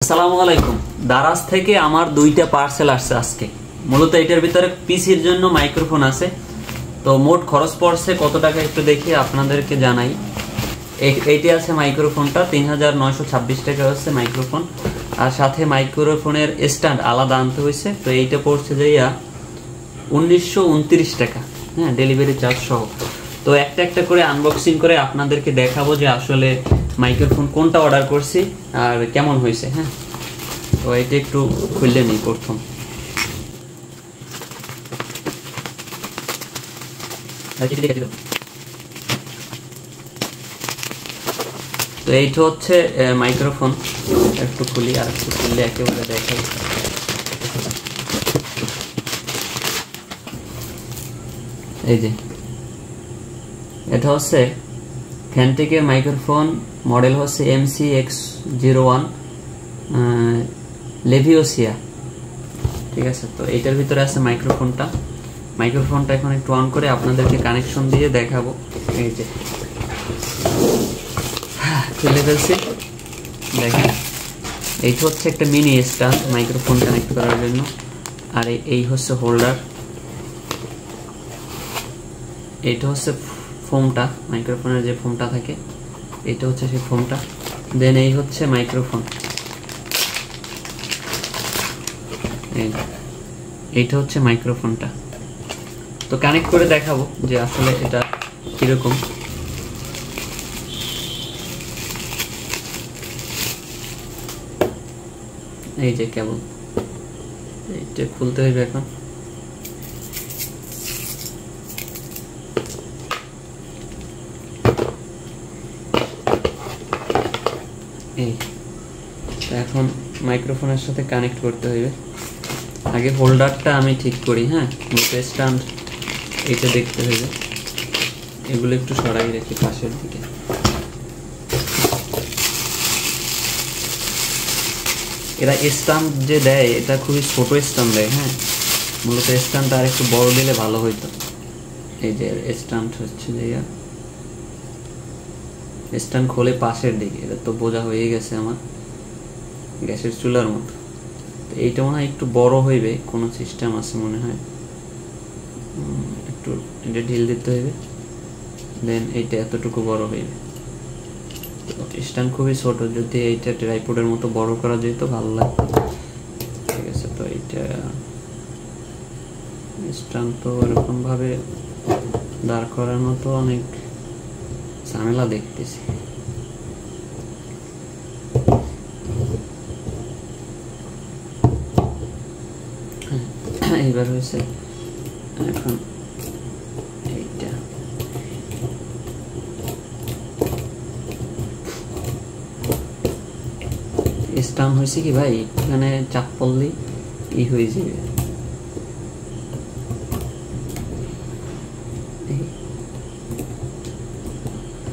আসসালামু আলাইকুম। দারাজ থেকে আমার দুইটা পার্সেল আসছে আজকে। মূলত এটার ভিতরে পিসির জন্য মাইক্রোফোন আছে। তো মোট খরচ পড়ছে কত টাকা একটু দেখি আপনাদেরকে জানাই। এইটি আছে মাইক্রোফোনটা ৩৯২৬ টাকা হচ্ছে মাইক্রোফোন, আর সাথে মাইক্রোফোনের স্ট্যান্ড আলাদা আনতে হয়েছে। তো এইটা পড়ছে যাইয়া ১৯২৯ টাকা, হ্যাঁ, ডেলিভারি চার্জ সহ। তো একটা একটা করে আনবক্সিং করে আপনাদেরকে দেখাবো যে আসলে মাইক্রোফোন কোনটা অর্ডার করছি আর কেমন হয়েছে। হ্যাঁ, তো এটা একটু খুললে নিই প্রথম। তো এইটা হচ্ছে মাইক্রোফোন। একটু খুলি, আর একটু খুললে একেবারে দেখাই। এই যে এটা হচ্ছে ফ্যানটেকের মাইক্রোফোন, মডেল হচ্ছে MCX01 লেভিওসিয়া, ঠিক আছে। তো এইটার ভিতরে আছে মাইক্রোফোনটা এখন একটু অন করে আপনাদেরকে কানেকশন দিয়ে দেখাবো। এই যে খুলে ফেলছি, দেখেন। এইটা হচ্ছে একটা মিনি স্ট্যান্ড মাইক্রোফোন কানেক্ট করার জন্য, আর এই হচ্ছে হোল্ডার। এইটা হচ্ছে ফোমটা, মাইক্রোফোনের যে ফোমটা থাকে, এটা হচ্ছে সেই ফোমটা। দেন এই হচ্ছে মাইক্রোফোন, এইটা হচ্ছে মাইক্রোফোনটা। তো কানেক্ট করে দেখাবো যে আসলে এটা কিরকম। এই যে কেবল এইটা খুলতে হইবে এখন। এখন মাইক্রোফোনের সাথে কানেক্ট করতে হইবে। আগে হোল্ডারটা আমি ঠিক করি, হ্যাঁ, স্ট্যান্ড এইটা দেখতে হইবে। এগুলো একটু সরাই রেখে পাশের দিকে। এরা স্ট্যান্ড যে দেয় এটা খুবই ছোট স্ট্যান্ড দেয়, হ্যাঁ। মূলত স্ট্যান্ডটা আর একটু বড় দিলে ভালো হইতো। এই যে স্ট্যান্ড হচ্ছে যে স্ট্যান্ড খোলে পাশের দিকে, এটা তো বোঝা হয়ে গেছে আমার, গ্যাসের চুলার মতো। তো এইটা মনে হয় একটু বড় হইবে, কোনো সিস্টেম আছে মনে হয়। একটু এটা ঢিল দিতে হইবে, দেন এইটা এতটুকু বড় হইবে। স্ট্যান্ড খুবই ছোট, যদি এইটা ট্রাইপডের মতো বড় করা যেত ভালো লাগতো, ঠিক আছে। তো এইটা স্ট্যান্ড তো এরকম ভাবে দাঁড় করানো তো অনেক ঝামেলা দেখতেছি। এইবার হয়েছে এখন এইটা স্ট্যান্ড হয়েছে কি ভাই, এখানে চাপ পড়লেই ই হয়ে যাবে।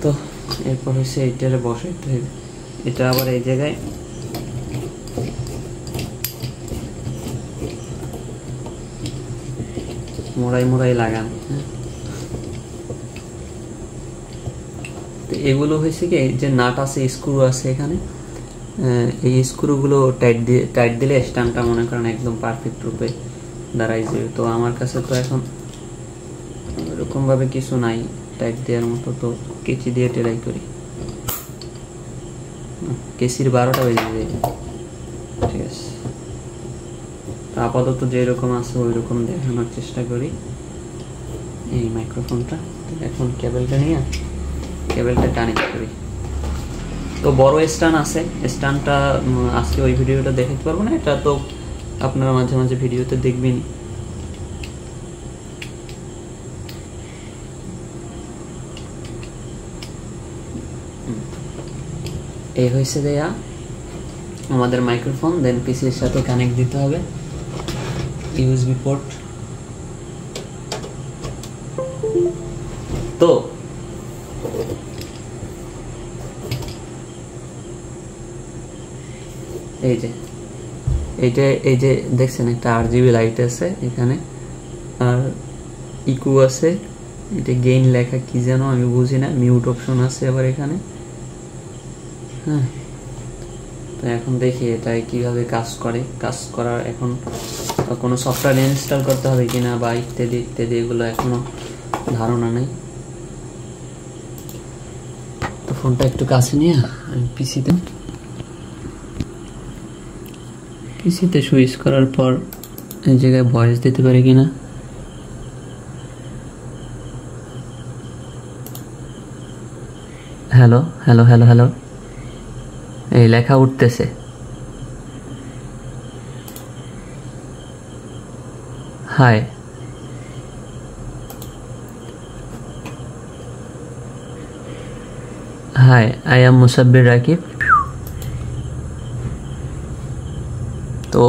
তো এরপর হচ্ছে এইটারে বসাইতে হবে। এটা আবার এই জায়গায় মোড়াই লাগান, হ্যাঁ। তো এগুলো হয়েছে কি, যে নাট আছে, স্ক্রু আছে এখানে, এই স্ক্রুগুলো টাইট দিলে স্ট্যান্ডটা মনে করেন একদম পারফেক্ট রূপে দাঁড়াই যাবে। তো আমার কাছে তো এখন এরকম ভাবে কিছু নাই টাইট দেওয়ার মতো, তো কেচি দিয়ে ট্রাই করি। কেসির ১২টা বেজে যাবে, ঠিক আছে। আপাতত যেরকম আছে ওই রকম দেখানোর চেষ্টা করি। এই মাইক্রোফোনটা এখন কেবলটা নিয়ে কেবলটা কানেক্ট করি। তো বড় স্ট্যান্ড আছে, স্ট্যান্ডটা আজকে ওই ভিডিওটা দেখাতে পারবো না, এটা তো আপনারা মাঝে মাঝে ভিডিওতে দেখবেন। এই হয়েছে দেয়া আমাদের মাইক্রোফোন। দেন পিসির সাথে কানেক্ট দিতে হবে ইউএসবি পোর্ট। তো এই যে এই যে দেখছেন একটা RGB লাইট আছে এখানে, আর ইকু আছে, এটা গেইন লেখা কি যেন আমি বুঝি না, মিউট অপশন আছে আবার এখানে, হ্যাঁ। তো এখন দেখি এটা কিভাবে কাজ করে। কাজ করার এখন কোনো সফটওয়্যার ইনস্টল করতে হবে কিনা বা ইত্যাদি ইত্যাদি এগুলো এখনো ধারণা নেই। তো ফোনটা একটু কাছে নিয়ে আমি পিসিতে সুইচ করার পর এই জায়গায় ভয়েস দিতে পারি কিনা। হ্যালো হ্যালো হ্যালো হ্যালো, এই লেখা উঠতেছে। Hi, hi, I am Musabbir Rakib. তো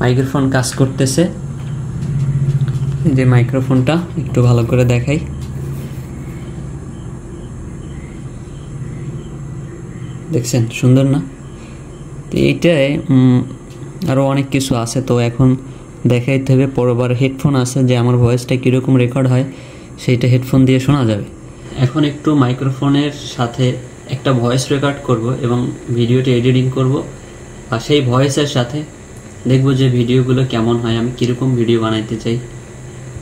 মাইক্রোফোন কাজ করতেছে। এই যে মাইক্রোফোনটা একটু ভালো করে দেখাই। দেখছেন সুন্দর না? তো এইটায় আরও অনেক কিছু আছে, তো এখন দেখাইতে হবে। পরবার হেডফোন আছে যে আমার ভয়েসটা কীরকম রেকর্ড হয় সেইটা হেডফোন দিয়ে শোনা যাবে। এখন একটু মাইক্রোফোনের সাথে একটা ভয়েস রেকর্ড করব এবং ভিডিওটি এডিটিং করব, আর সেই ভয়েসের সাথে দেখব যে ভিডিওগুলো কেমন হয়, আমি কীরকম ভিডিও বানাইতে চাই।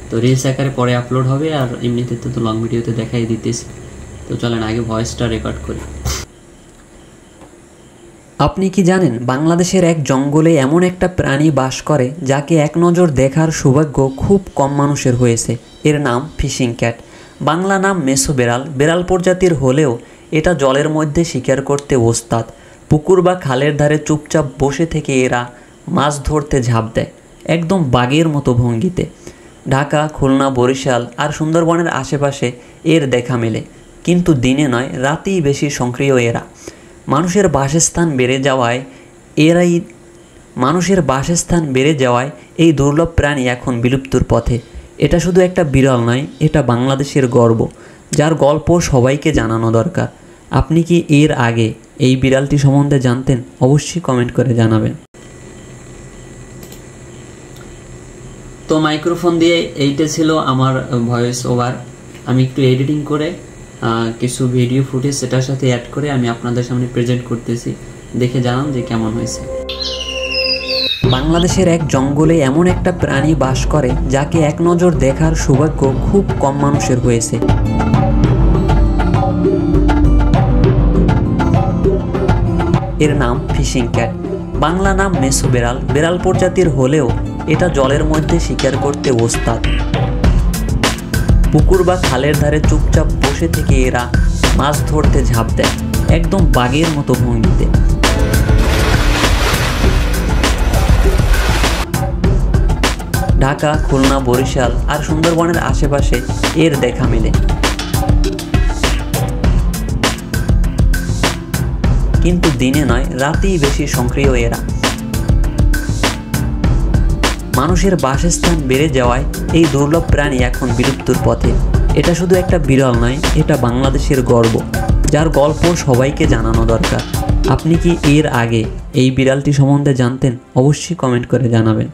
তো রিলস আকারে পরে আপলোড হবে, আর এমনিতে তো লং ভিডিওতে দেখাই দিতেছি। তো চলেন আগে ভয়েসটা রেকর্ড করি। আপনি কি জানেন বাংলাদেশের এক জঙ্গলে এমন একটা প্রাণী বাস করে যাকে এক নজর দেখার সৌভাগ্য খুব কম মানুষের হয়েছে। এর নাম ফিশিং ক্যাট, বাংলা নাম মেছো বেড়াল। বেড়াল প্রজাতির হলেও এটা জলের মধ্যে শিকার করতে ওস্তাদ। পুকুর বা খালের ধারে চুপচাপ বসে থেকে এরা মাছ ধরতে ঝাঁপ দেয়, একদম বাঘের মতো ভঙ্গিতে। ঢাকা, খুলনা, বরিশাল আর সুন্দরবনের আশেপাশে এর দেখা মেলে, কিন্তু দিনে নয় রাতেই বেশি সক্রিয় এরা। মানুষের বাসস্থান বেড়ে যাওয়ায় এই দুর্লভ প্রাণী এখন বিলুপ্তির পথে। এটা শুধু একটা বিরল নয়, এটা বাংলাদেশের গর্ব, যার গল্প সবাইকে জানানো দরকার। আপনি কি এর আগে এই বিড়ালটি সম্বন্ধে জানতেন? অবশ্যই কমেন্ট করে জানাবেন। তো মাইক্রোফোন দিয়ে এইটা ছিল আমার ভয়েস ওভার। আমি একটু এডিটিং করে কিছু ভিডিও ফুটেজ সেটার সাথে অ্যাড করে আমি আপনাদের সামনে প্রেজেন্ট করতেছি, দেখে জানান যে কেমন হয়েছে। বাংলাদেশের এক জঙ্গলে এমন একটা প্রাণী বাস করে যাকে এক নজর দেখার সৌভাগ্য খুব কম মানুষের হয়েছে। এর নাম ফিশিং ক্যাট, বাংলা নাম মেছো বেড়াল। বেড়াল প্রজাতির হলেও এটা জলের মধ্যে শিকার করতে ওস্তাদ। পুকুর বা খালের ধারে চুপচাপ বসে থেকে এরা মাছ ধরতে ঝাঁপ দেয়, একদম বাঘের মতো ভঙ্গিতে। ঢাকা, খুলনা, বরিশাল আর সুন্দরবনের আশেপাশে এর দেখা মেলে, কিন্তু দিনে নয় রাতেই বেশি সক্রিয় এরা। মানুষের বাসস্থান বেড়ে যাওয়ায় এই দুর্লভ প্রাণী এখন বিলুপ্তির পথে। এটা শুধু একটা বিরল নয়, এটা বাংলাদেশের গর্ব, যার গল্প সবাইকে জানানো দরকার। আপনি কি এর আগে এই বিড়ালটি সম্বন্ধে জানতেন? অবশ্যই কমেন্ট করে জানাবেন।